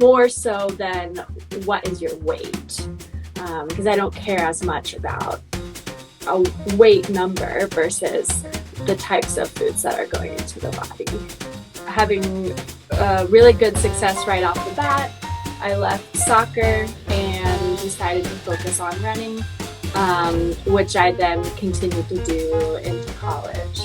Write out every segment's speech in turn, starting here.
more so than what is your weight, because I don't care as much about a weight number versus the types of foods that are going into the body. Having really good success right off the bat, I left soccer and decided to focus on running, which I then continued to do into college.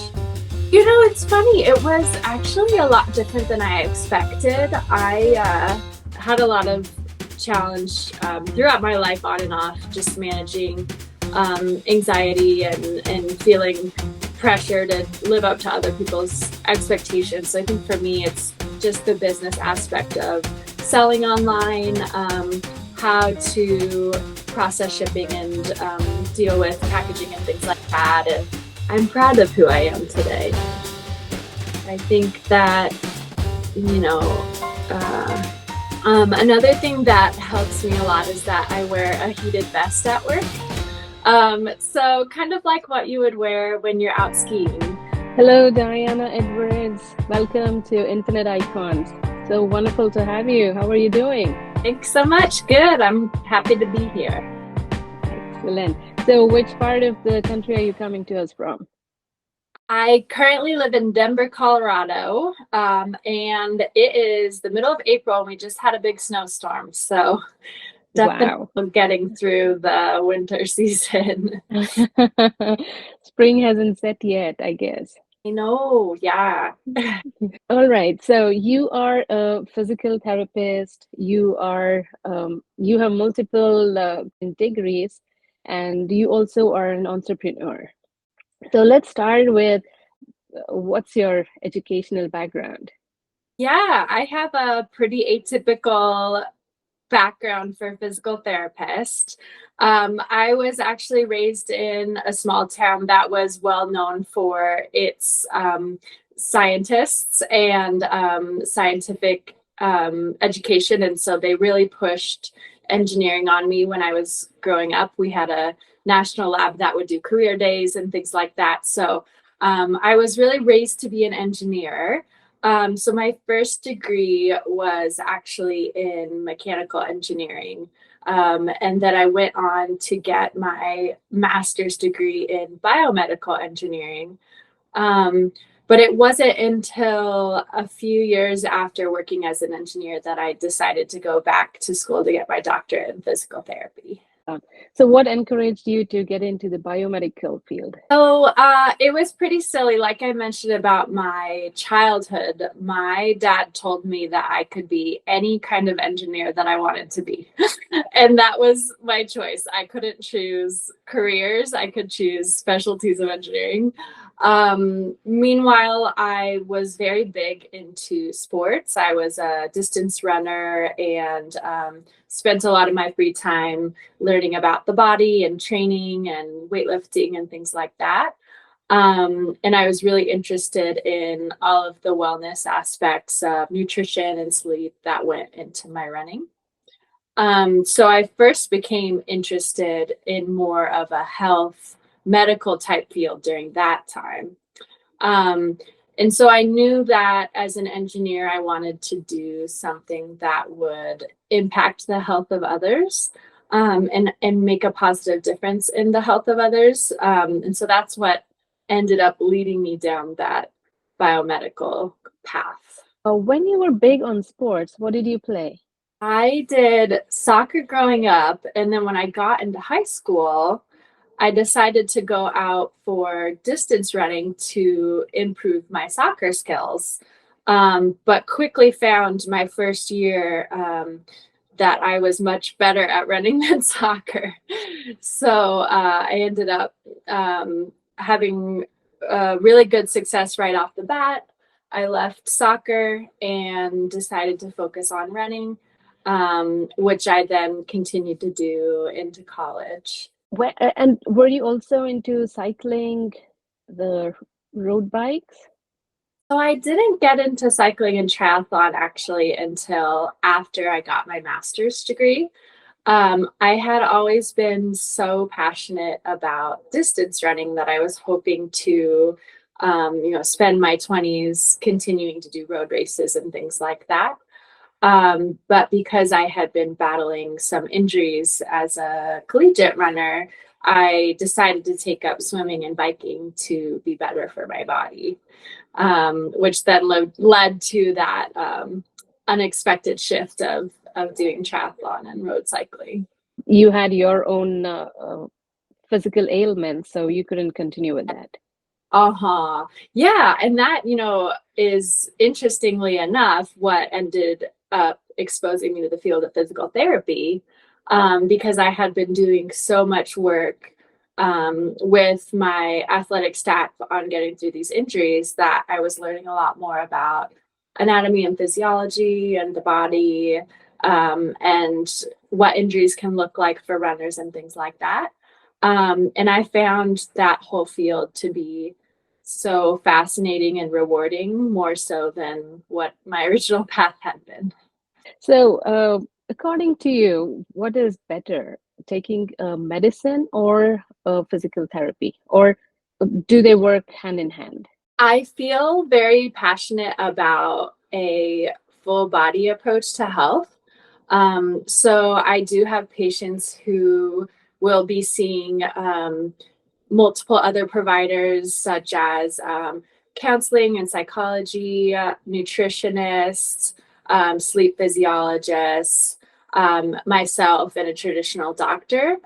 You know, it's funny. It was actually a lot different than I expected. I had a lot of challenge throughout my life on and off, just managing anxiety and feeling pressure to live up to other people's expectations. So I think for me, it's just the business aspect of selling online, how to process shipping and deal with packaging and things like that. And I'm proud of who I am today. I think that, you know, another thing that helps me a lot is that I wear a heated vest at work. So kind of like what you would wear when you're out skiing. Hello, Diana Edwards. Welcome to Infinite Icons. So wonderful to have you. How are you doing? Thanks so much. Good. I'm happy to be here. Excellent. So which part of the country are you coming to us from? I currently live in Denver, Colorado, and it is the middle of April and we just had a big snowstorm. So definitely Wow. getting through the winter season. Spring hasn't set yet, I guess. I know, yeah. All right. So you are a physical therapist. You have multiple degrees, and you also are an entrepreneur. So let's start with what's your educational background? Yeah, I have a pretty atypical background for physical therapist. I was actually raised in a small town that was well known for its scientists and scientific education. And so they really pushed engineering on me when I was growing up. We had a national lab that would do career days and things like that. So I was really raised to be an engineer. So my first degree was actually in mechanical engineering. And then I went on to get my master's degree in biomedical engineering. But it wasn't until a few years after working as an engineer that I decided to go back to school to get my doctorate in physical therapy. So what encouraged you to get into the biomedical field? So it was pretty silly. Like I mentioned about my childhood, my dad told me that I could be any kind of engineer that I wanted to be. And that was my choice. I couldn't choose careers. I could choose specialties of engineering. Meanwhile, I was very big into sports. I was a distance runner and spent a lot of my free time learning about the body and training and weightlifting and things like that. And I was really interested in all of the wellness aspects of nutrition and sleep that went into my running. So I first became interested in more of a health medical type field during that time. Um, and so I knew that as an engineer, I wanted to do something that would impact the health of others, and make a positive difference in the health of others. And so that's what ended up leading me down that biomedical path. When you were big on sports, what did you play? I did soccer growing up, and then when I got into high school, I decided to go out for distance running to improve my soccer skills, but quickly found my first year that I was much better at running than soccer. So I ended up having really good success right off the bat. I left soccer and decided to focus on running, which I then continued to do into college. And were you also into cycling, the road bikes? So I didn't get into cycling and triathlon actually until after I got my master's degree. I had always been so passionate about distance running that I was hoping to, spend my 20s continuing to do road races and things like that. But because I had been battling some injuries as a collegiate runner, I decided to take up swimming and biking to be better for my body, which then led to that unexpected shift of doing triathlon and road cycling. You had your own physical ailments, so you couldn't continue with that. Uh-huh. Yeah, and that, is interestingly enough what ended up exposing me to the field of physical therapy, because I had been doing so much work with my athletic staff on getting through these injuries that I was learning a lot more about anatomy and physiology and the body, and what injuries can look like for runners and things like that. And I found that whole field to be so fascinating and rewarding, more so than what my original path had been. So, according to you, what is better, taking medicine or physical therapy, or do they work hand in hand? I feel very passionate about a full body approach to health. So I do have patients who will be seeing multiple other providers, such as counseling and psychology, nutritionists, sleep physiologists, myself, and a traditional doctor,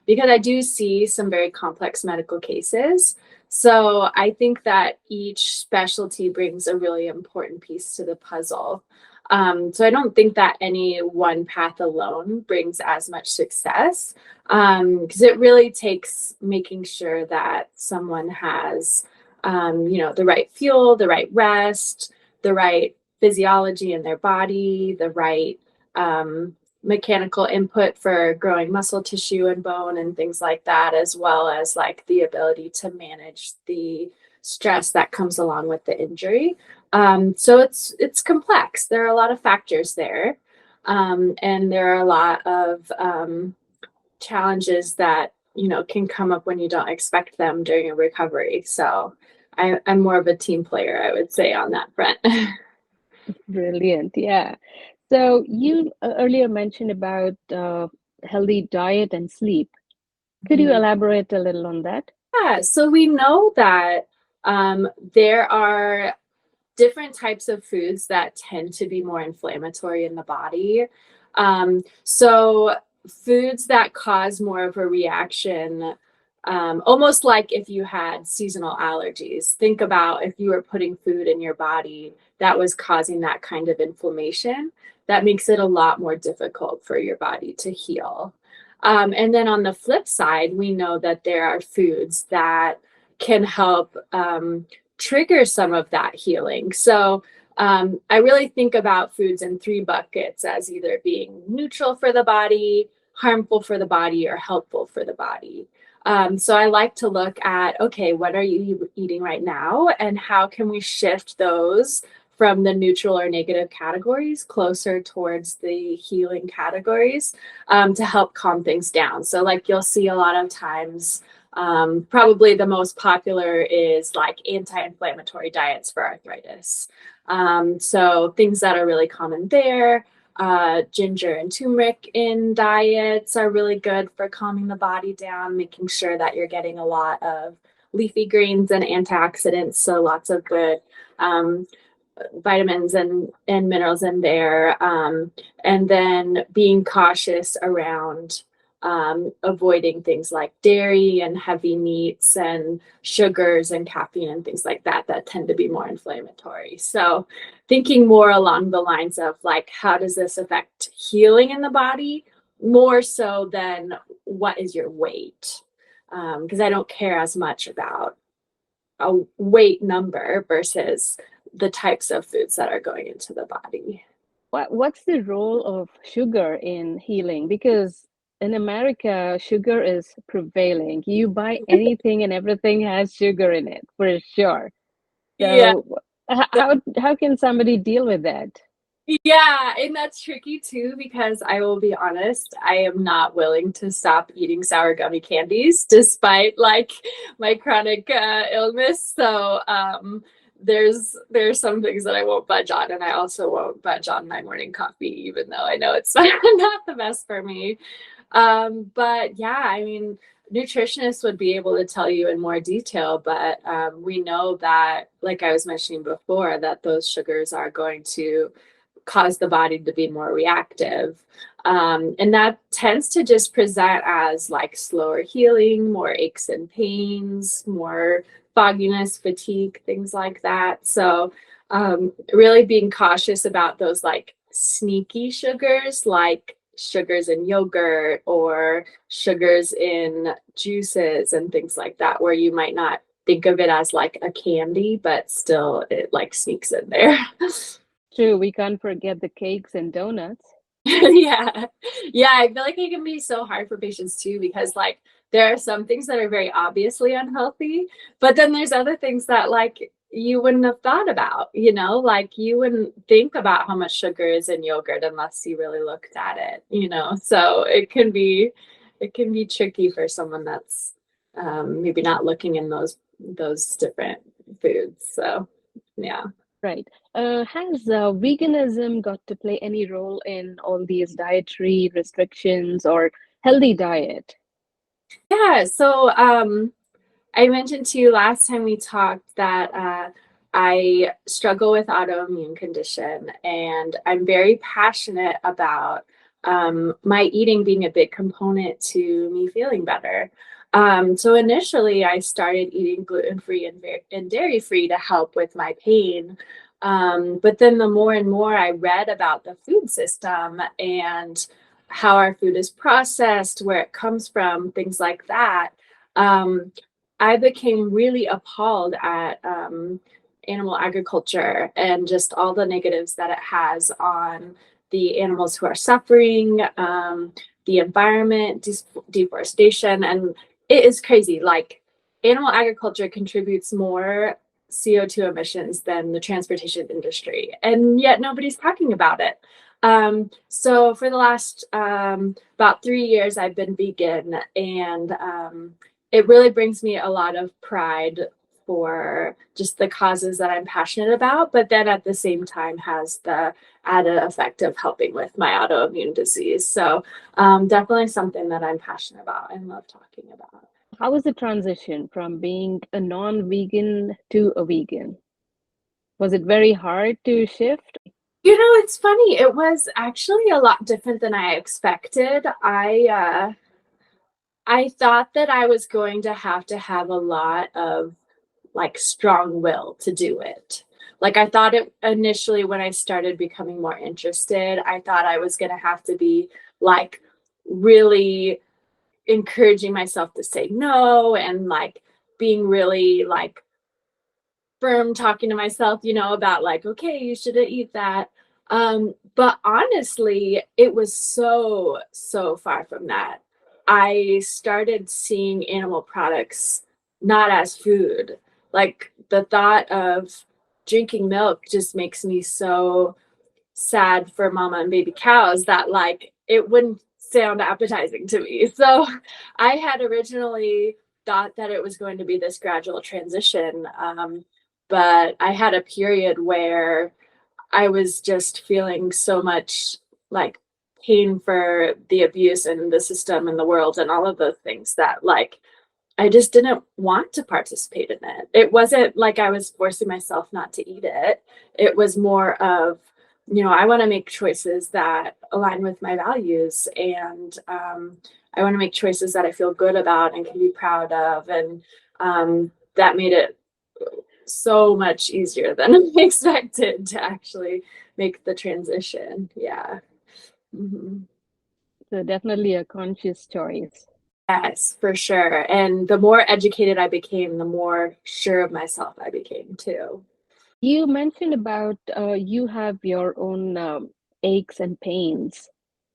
because I do see some very complex medical cases. So I think that each specialty brings a really important piece to the puzzle. So I don't think that any one path alone brings as much success, because it really takes making sure that someone has, the right fuel, the right rest, the right physiology in their body, the right mechanical input for growing muscle tissue and bone and things like that, as well as like the ability to manage the stress that comes along with the injury. So it's complex. There are a lot of factors there, and there are a lot of challenges that can come up when you don't expect them during a recovery. So I'm more of a team player, I would say, on that front. Brilliant. Yeah. So you earlier mentioned about healthy diet and sleep. Could you Mhm. elaborate a little on that? Yeah, so we know that there are different types of foods that tend to be more inflammatory in the body. So foods that cause more of a reaction, almost like if you had seasonal allergies. Think about if you were putting food in your body that was causing that kind of inflammation, that makes it a lot more difficult for your body to heal. And then on the flip side, we know that there are foods that can help trigger some of that healing. So I really think about foods in three buckets as either being neutral for the body, harmful for the body, or helpful for the body. So I like to look at, okay, what are you eating right now? And how can we shift those from the neutral or negative categories closer towards the healing categories, to help calm things down. So like you'll see a lot of times, probably the most popular is like anti-inflammatory diets for arthritis. So things that are really common there. Ginger and turmeric in diets are really good for calming the body down, making sure that you're getting a lot of leafy greens and antioxidants. So lots of good vitamins and minerals in there. And then being cautious around avoiding things like dairy and heavy meats and sugars and caffeine and things like that that tend to be more inflammatory. So thinking more along the lines of like, how does this affect healing in the body more so than what is your weight? Because I don't care as much about a weight number versus the types of foods that are going into the body. What's the role of sugar in healing? Because in America, sugar is prevailing. You buy anything and everything has sugar in it for sure. Yeah. So how can somebody deal with that? Yeah, and that's tricky too because I will be honest, I am not willing to stop eating sour gummy candies despite like my chronic illness. So there's some things that I won't budge on, and I also won't budge on my morning coffee, even though I know it's not the best for me. But yeah, I mean, nutritionists would be able to tell you in more detail, but we know that, like I was mentioning before, that those sugars are going to cause the body to be more reactive. And that tends to just present as like slower healing, more aches and pains, more fogginess, fatigue, things like that. So, really being cautious about those like sneaky sugars, like sugars in yogurt or sugars in juices and things like that, where you might not think of it as like a candy, but still it like sneaks in there. True, we can't forget the cakes and donuts. Yeah. Yeah, I feel like it can be so hard for patients too, because like there are some things that are very obviously unhealthy, but then there's other things that like you wouldn't have thought about, like you wouldn't think about how much sugar is in yogurt unless you really looked at it. So it can be tricky for someone that's maybe not looking in those different foods. So yeah. Right. Has veganism got to play any role in all these dietary restrictions or healthy diet? Yeah, so I mentioned to you last time we talked that I struggle with autoimmune condition, and I'm very passionate about my eating being a big component to me feeling better. So initially, I started eating gluten-free and dairy-free to help with my pain. But then the more and more I read about the food system and how our food is processed, where it comes from, things like that, um, I became really appalled at animal agriculture and just all the negatives that it has on the animals who are suffering, the environment, deforestation. And it is crazy. Like, animal agriculture contributes more CO2 emissions than the transportation industry, and yet nobody's talking about it. So for the last about 3 years, I've been vegan, and it really brings me a lot of pride for just the causes that I'm passionate about, but then at the same time has the added effect of helping with my autoimmune disease. So definitely something that I'm passionate about and love talking about. How was the transition from being a non-vegan to a vegan? Was it very hard to shift? It's funny. It was actually a lot different than I expected. I thought that I was going to have a lot of like strong will to do it. Like I thought it initially when I started becoming more interested, I thought I was going to have to be like really encouraging myself to say no, and like being really like firm talking to myself, about like, okay, you shouldn't eat that. But honestly, it was so, so far from that. I started seeing animal products not as food. Like the thought of drinking milk just makes me so sad for mama and baby cows that like it wouldn't sound appetizing to me. So I had originally thought that it was going to be this gradual transition. But I had a period where I was just feeling so much like pain for the abuse and the system and the world and all of those things that like I just didn't want to participate in it. It wasn't like I was forcing myself not to eat it. It was more of, I want to make choices that align with my values, and I want to make choices that I feel good about and can be proud of. And that made it so much easier than I expected to actually make the transition. Yeah. Mhm. So definitely a conscious choice. Yes, for sure. And the more educated I became, the more sure of myself I became too. You mentioned about you have your own aches and pains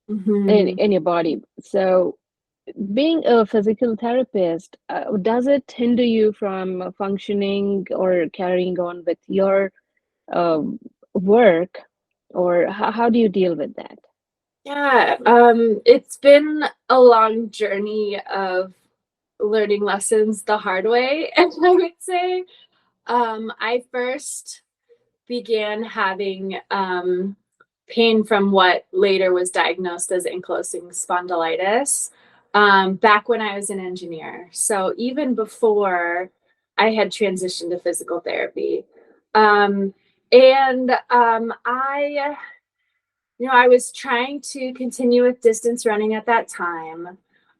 Hmm. in your body. So being a physical therapist, does it hinder you from functioning or carrying on with your um, work, or how do you deal with that? Yeah, it's been a long journey of learning lessons the hard way, and I would say. I first began having pain from what later was diagnosed as ankylosing spondylitis back when I was an engineer. So even before I had transitioned to physical therapy. Um, I was trying to continue with distance running at that time.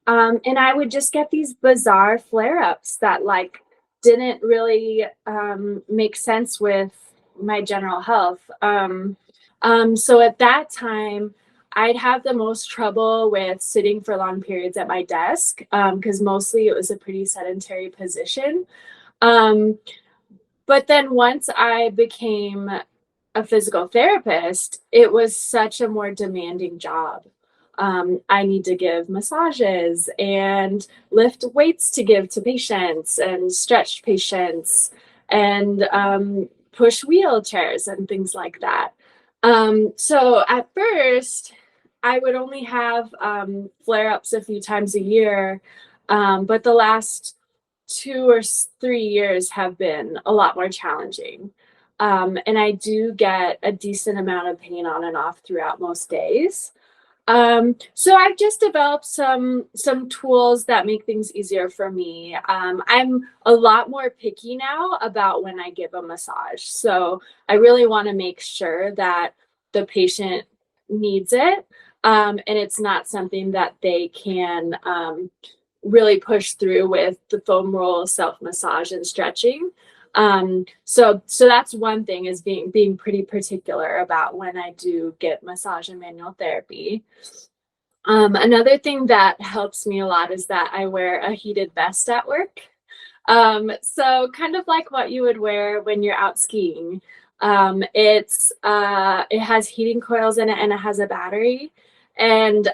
And I would just get these bizarre flare ups that like didn't really make sense with my general health. So at that time, I'd have the most trouble with sitting for long periods at my desk because mostly it was a pretty sedentary position. Um, but then once I became a physical therapist, it was such a more demanding job. I need to give massages and lift weights to give to patients and stretch patients and push wheelchairs and things like that. So at first, I would only have flare ups a few times a year, but the last 2 or 3 years have been a lot more challenging. And I do get a decent amount of pain on and off throughout most days. So I've just developed some tools that make things easier for me. I'm a lot more picky now about when I give a massage. So I really want to make sure that the patient needs it. And it's not something that they can really push through with the foam roll, self massage, and stretching. So that's one thing, is being pretty particular about when I do get massage and manual therapy. Another thing that helps me a lot is that I wear a heated vest at work. So kind of like what you would wear when you're out skiing. It has heating coils in it and it has a battery, and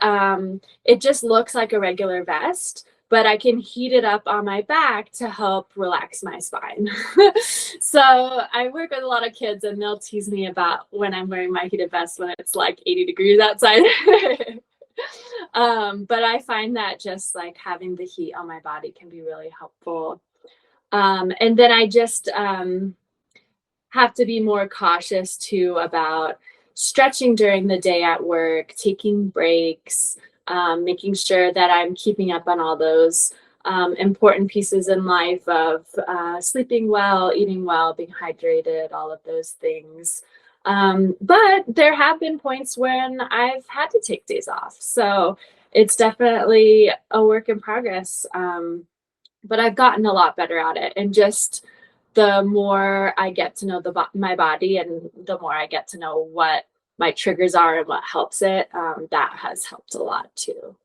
it just looks like a regular vest, but I can heat it up on my back to help relax my spine. So I work with a lot of kids and they'll tease me about when I'm wearing my heated vest when it's like 80 degrees outside. But I find that just like having the heat on my body can be really helpful. And then I just have to be more cautious too about stretching during the day at work, taking breaks, making sure that I'm keeping up on all those important pieces in life of sleeping well, eating well, being hydrated, all of those things. But there have been points when I've had to take days off. So it's definitely a work in progress. But I've gotten a lot better at it. And just the more I get to know my body and the more I get to know what my triggers are and what helps it, that has helped a lot too.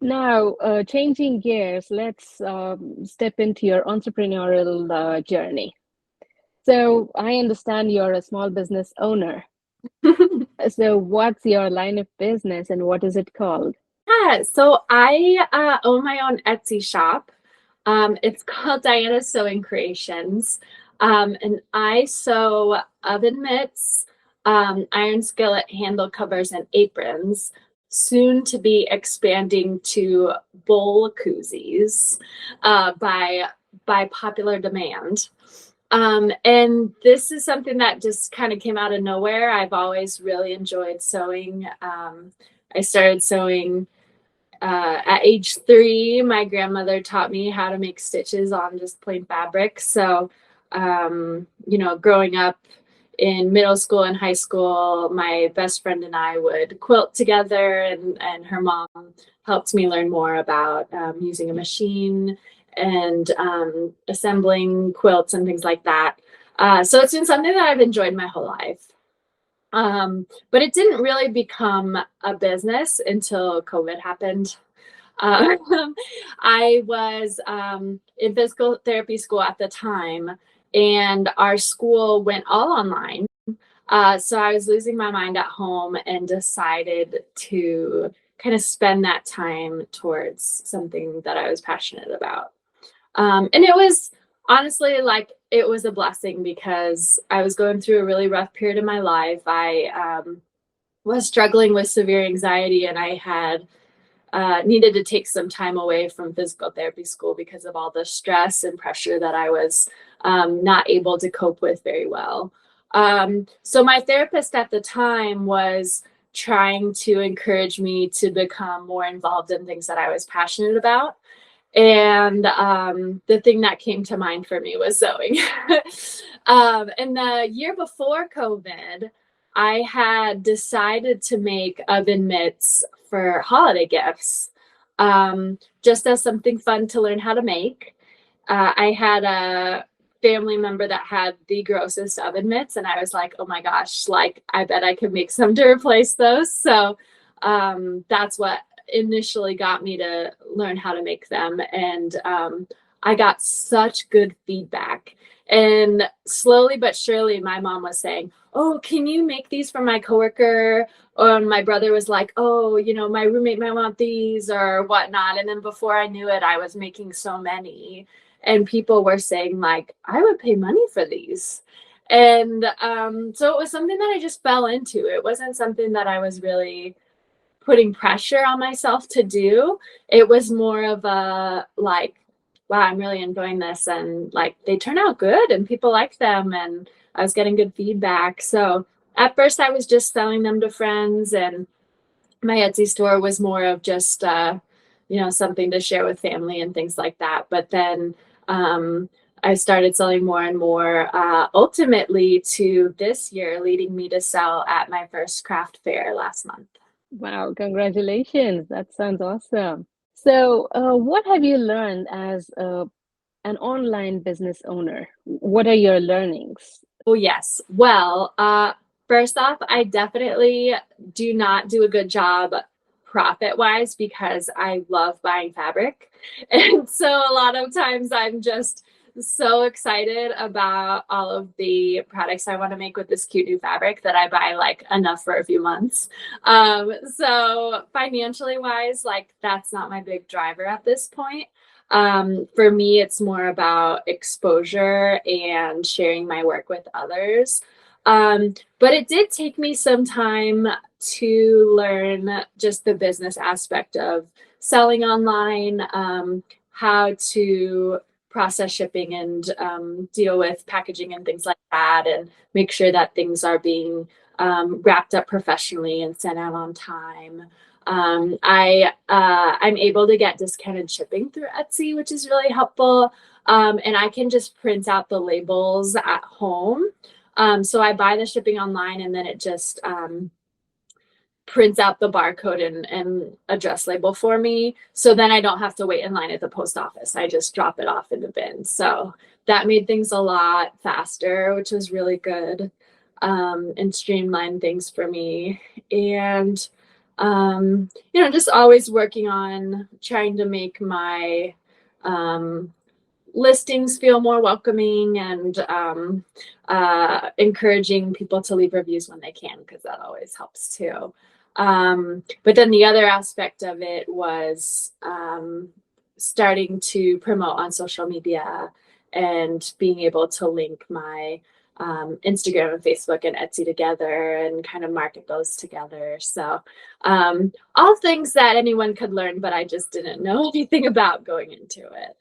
Now, changing gears, let's step into your entrepreneurial journey. So, I understand you're a small business owner. So, what's your line of business and what is it called? Yeah, so I own my own Etsy shop. It's called Diana's Sewing Creations. And I sew oven mitts, iron skillet handle covers, and aprons, soon to be expanding to bowl koozies by popular demand. And this is something that just kind of came out of nowhere. I've always really enjoyed sewing. I started sewing at age 3. My grandmother taught me how to make stitches on just plain fabric. So, growing up in middle school and high school, my best friend and I would quilt together, and her mom helped me learn more about using a machine and assembling quilts and things like that. So it's been something that I've enjoyed my whole life. But it didn't really become a business until COVID happened. Um, I was in physical therapy school at the time, and our school went all online. So I was losing my mind at home and decided to kind of spend that time towards something that I was passionate about. And it was honestly like it was a blessing because I was going through a really rough period in my life. I was struggling with severe anxiety, and I had needed to take some time away from physical therapy school because of all the stress and pressure that I was not able to cope with very well. So my therapist at the time was trying to encourage me to become more involved in things that I was passionate about. And the thing that came to mind for me was sewing. And the year before COVID, I had decided to make oven mitts for holiday gifts, just as something fun to learn how to make. I had a family member that had the grossest oven mitts, and I was like, oh my gosh, like I bet I could make some to replace those. So that's what initially got me to learn how to make them. And I got such good feedback. And slowly but surely, my mom was saying, oh, can you make these for my coworker? Or my brother was like, oh, you know, my roommate might want these or whatnot. And then before I knew it, I was making so many. And people were saying, like, I would pay money for these. And so it was something that I just fell into. It wasn't something that I was really putting pressure on myself to do. It was more of a like, wow, I'm really enjoying this. And like, they turn out good and people like them. And I was getting good feedback. So at first I was just selling them to friends, and my Etsy store was more of just, you know, something to share with family and things like that. But then I started selling more and more, ultimately to this year, leading me to sell at my first craft fair last month. Wow, congratulations. That sounds awesome. So, what have you learned as an online business owner? What are your learnings? Oh, yes. Well, first off, I definitely do not do a good job profit-wise because I love buying fabric. And so a lot of times I'm just so excited about all of the products I want to make with this cute new fabric that I buy like enough for a few months. So financially wise, like that's not my big driver at this point. For me, it's more about exposure and sharing my work with others. But it did take me some time to learn just the business aspect of selling online, how to process shipping and deal with packaging and things like that, and make sure that things are being wrapped up professionally and sent out on time. I'm able to get discounted shipping through Etsy, which is really helpful. And I can just print out the labels at home. So I buy the shipping online, and then it just prints out the barcode and address label for me. So then I don't have to wait in line at the post office. I just drop it off in the bin. So that made things a lot faster, which was really good, and streamlined things for me. And you know, just always working on trying to make my listings feel more welcoming, and encouraging people to leave reviews when they can, because that always helps too. But then the other aspect of it was starting to promote on social media and being able to link my Instagram and Facebook and Etsy together and kind of market those together. So all things that anyone could learn, but I just didn't know anything about going into it.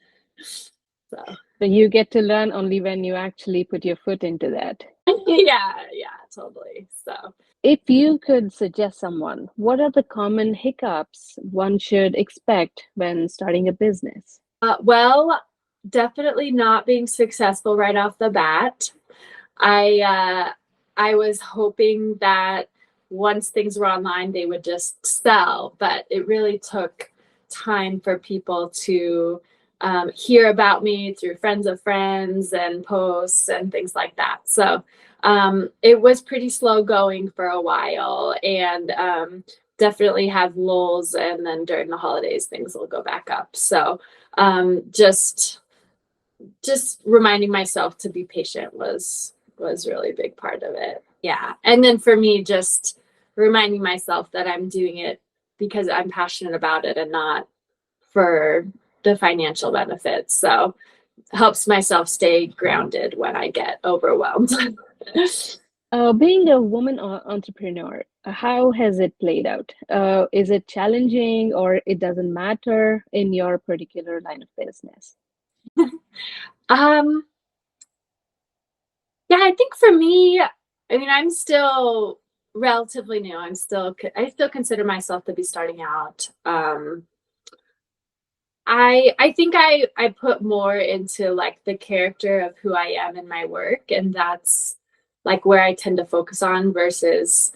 So you get to learn only when you actually put your foot into that. Yeah, totally. So if you could suggest someone, what are the common hiccups one should expect when starting a business? Well, definitely not being successful right off the bat. I was hoping that once things were online, they would just sell, but it really took time for people to hear about me through friends of friends and posts and things like that. So it was pretty slow going for a while, and definitely have lulls, and then during the holidays, things will go back up. So just reminding myself to be patient was really a big part of it. Yeah. And then for me, just reminding myself that I'm doing it because I'm passionate about it and not for the financial benefits. So helps myself stay grounded when I get overwhelmed. Being a woman entrepreneur, how has it played out? Is it challenging or it doesn't matter in your particular line of business? Um, yeah, I think for me, I mean, I'm still relatively new. I still consider myself to be starting out. I think I put more into like the character of who I am in my work, and that's like where I tend to focus on versus,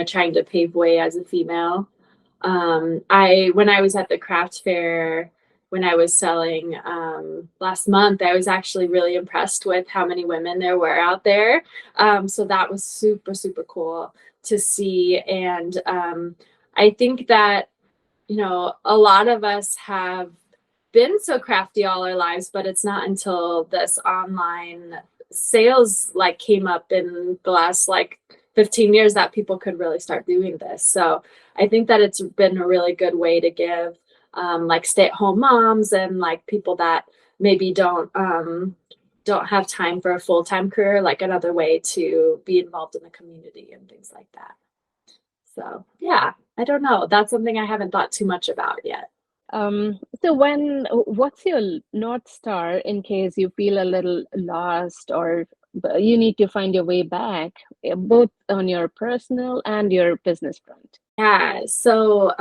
trying to pave way as a female. I When I was at the craft fair when I was selling last month, I was actually really impressed with how many women there were out there. So that was super, super cool to see. And I think that, a lot of us have been so crafty all our lives, but it's not until this online sales like came up in the last like 15 years that people could really start doing this. So I think that it's been a really good way to give like stay-at-home moms and like people that maybe don't have time for a full-time career, like another way to be involved in the community and things like that. So yeah, I don't know. That's something I haven't thought too much about yet. So what's your North Star in case you feel a little lost or you need to find your way back, both on your personal and your business front? Yeah, so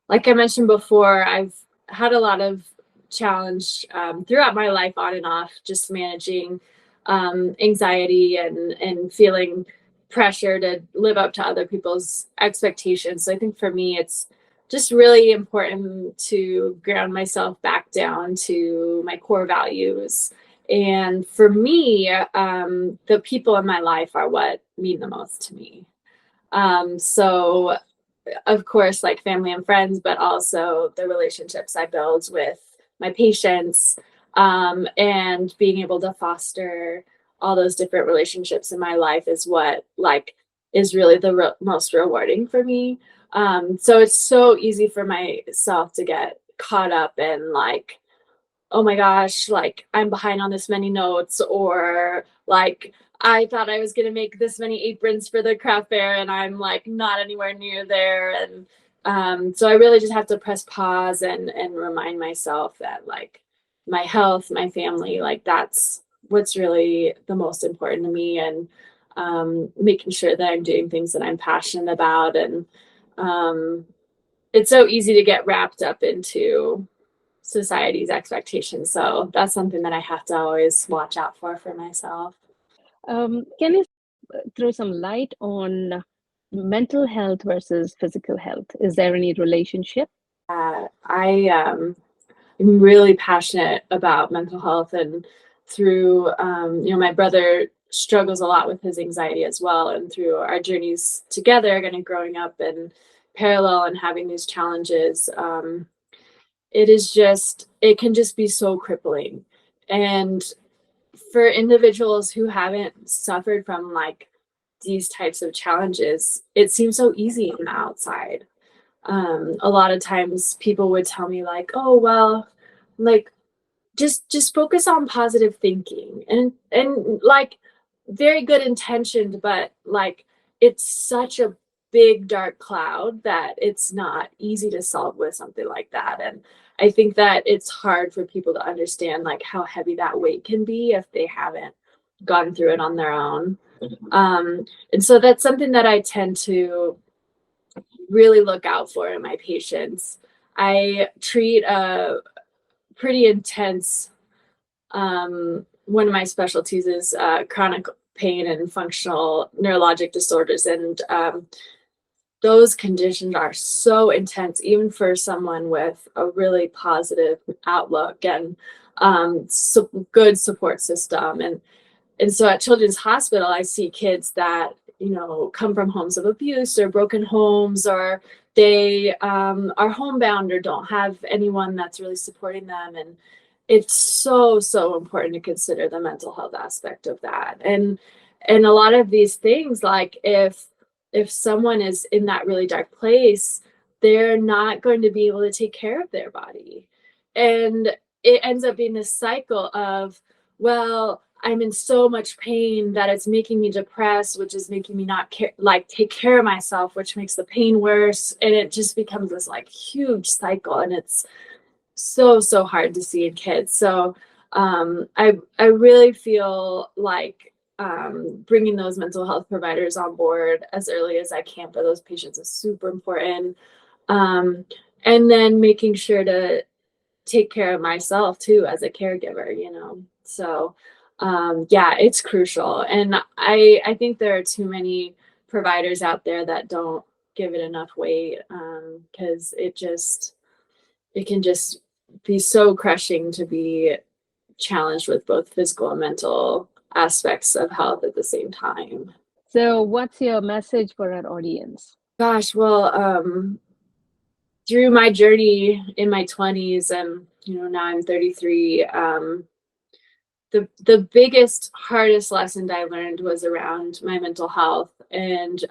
like I mentioned before, I've had a lot of challenge throughout my life on and off, just managing anxiety and feeling pressure to live up to other people's expectations. So I think for me, it's just really important to ground myself back down to my core values. And for me, the people in my life are what mean the most to me. So of course, like family and friends, but also the relationships I build with my patients, and being able to foster all those different relationships in my life is what like is really the most rewarding for me. So it's so easy for myself to get caught up in like, oh my gosh, like I'm behind on this many notes, or like I thought I was gonna make this many aprons for the craft fair and I'm like not anywhere near there. And so I really just have to press pause and remind myself that like my health, my family, like that's what's really the most important to me. And making sure that I'm doing things that I'm passionate about. And um, it's so easy to get wrapped up into society's expectations. So that's something that I have to always watch out for myself. Can you throw some light on mental health versus physical health? Is there any relationship? I'm really passionate about mental health, and through my brother struggles a lot with his anxiety as well, and through our journeys together, kind of growing up in parallel and having these challenges, it can just be so crippling. And for individuals who haven't suffered from like these types of challenges, it seems so easy on the outside. A lot of times people would tell me like, oh well, like just focus on positive thinking, and like very good intentioned, but like it's such a big dark cloud that it's not easy to solve with something like that. And I think that it's hard for people to understand like how heavy that weight can be if they haven't gone through it on their own. And so that's something that I tend to really look out for in my patients. I treat a pretty intense, one of my specialties is chronic pain and functional neurologic disorders. And those conditions are so intense, even for someone with a really positive outlook and good support system. And so at Children's Hospital, I see kids that, come from homes of abuse or broken homes, or they are homebound or don't have anyone that's really supporting them. And it's so, so important to consider the mental health aspect of that. And a lot of these things, like if someone is in that really dark place, they're not going to be able to take care of their body. And it ends up being this cycle of, well, I'm in so much pain that it's making me depressed, which is making me not care, like take care of myself, which makes the pain worse. And it just becomes this like huge cycle. And it's so hard to see in kids. So I really feel like bringing those mental health providers on board as early as I can for those patients is super important. Um, and then making sure to take care of myself too as a caregiver, you know. So yeah, it's crucial. And I think there are too many providers out there that don't give it enough weight, because it can just be so crushing to be challenged with both physical and mental aspects of health at the same time. So, what's your message for our audience? Gosh, well, through my journey in my 20s, and you know, now I'm 33, the biggest, hardest lesson I learned was around my mental health, and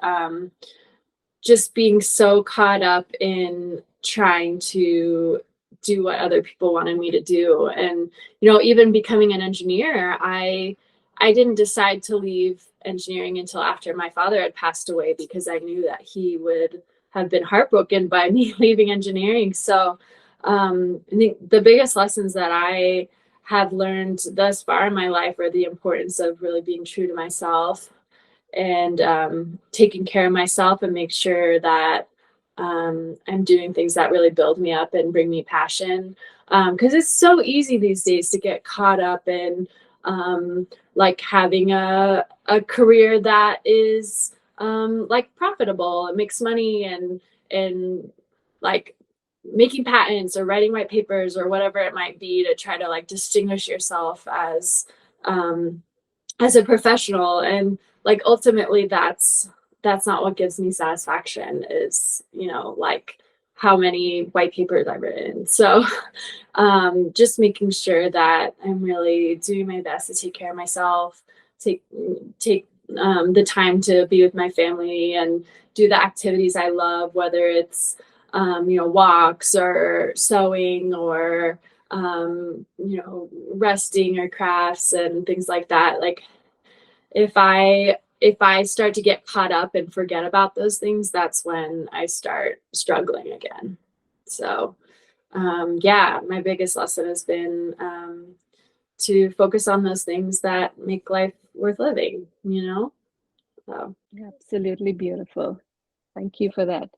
just being so caught up in trying to do what other people wanted me to do. And you know, even becoming an engineer, I didn't decide to leave engineering until after my father had passed away, because I knew that he would have been heartbroken by me leaving engineering. So I think the biggest lessons that I have learned thus far in my life are the importance of really being true to myself, and taking care of myself, and make sure that I'm doing things that really build me up and bring me passion. Because it's so easy these days to get caught up in like having a career that is like profitable and makes money, and like making patents or writing white papers or whatever it might be, to try to like distinguish yourself um, as a professional. And like ultimately that's not what gives me satisfaction, is, you know, like how many white papers I've written. So just making sure that I'm really doing my best to take care of myself, take take the time to be with my family and do the activities I love, whether it's you know, walks or sewing or you know, resting or crafts and things like that. Like if I start to get caught up and forget about those things, that's when I start struggling again. So yeah, my biggest lesson has been to focus on those things that make life worth living, you know? So Absolutely beautiful. Thank you for that.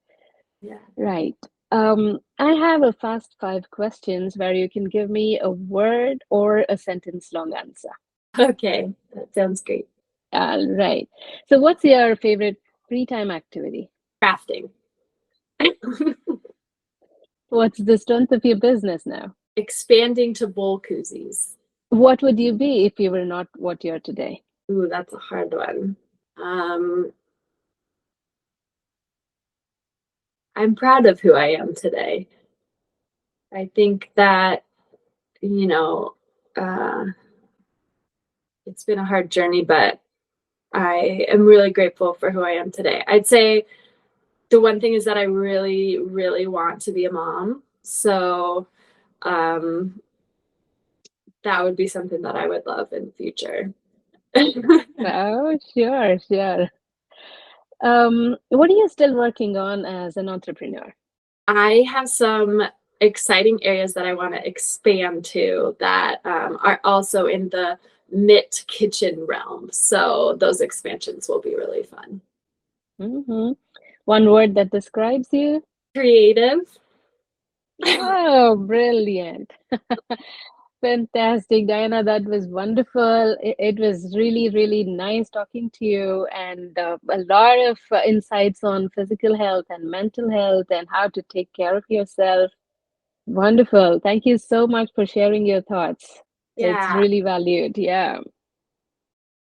yeah. Right. I have a fast 5 questions where you can give me a word or a sentence long answer. Okay, that sounds great. All right. So, what's your favorite free time activity? Crafting. What's the strength of your business now? Expanding to bowl koozies. What would you be if you were not what you're today? Ooh, that's a hard one. Um, I'm proud of who I am today. I think that, you know, uh, it's been a hard journey, but I am really grateful for who I am today. I'd say the one thing is that I really want to be a mom. So um, that would be something that I would love in the future. Oh, sure, sure. What are you still working on as an entrepreneur? I have some exciting areas that I want to expand to that are also in the knit kitchen realm. So those expansions will be really fun. Hmm. One word that describes you? Creative. Oh, brilliant. Fantastic, Diana. That was wonderful. It was really nice talking to you, and a lot of insights on physical health and mental health and how to take care of yourself. Wonderful. Thank you so much for sharing your thoughts. It's Yeah. really valued. Yeah.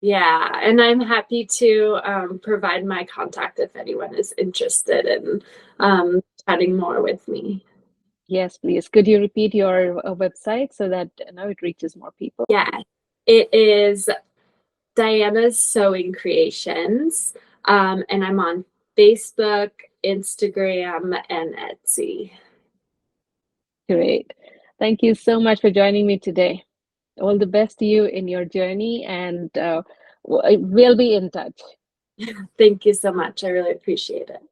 Yeah, and I'm happy to provide my contact if anyone is interested in chatting more with me. Yes, please. Could you repeat your website so that now it reaches more people? Yeah, it is Diana's Sewing Creations, and I'm on Facebook, Instagram, and Etsy. Great. Thank you so much for joining me today. All the best to you in your journey, and we'll be in touch. Thank you so much. I really appreciate it.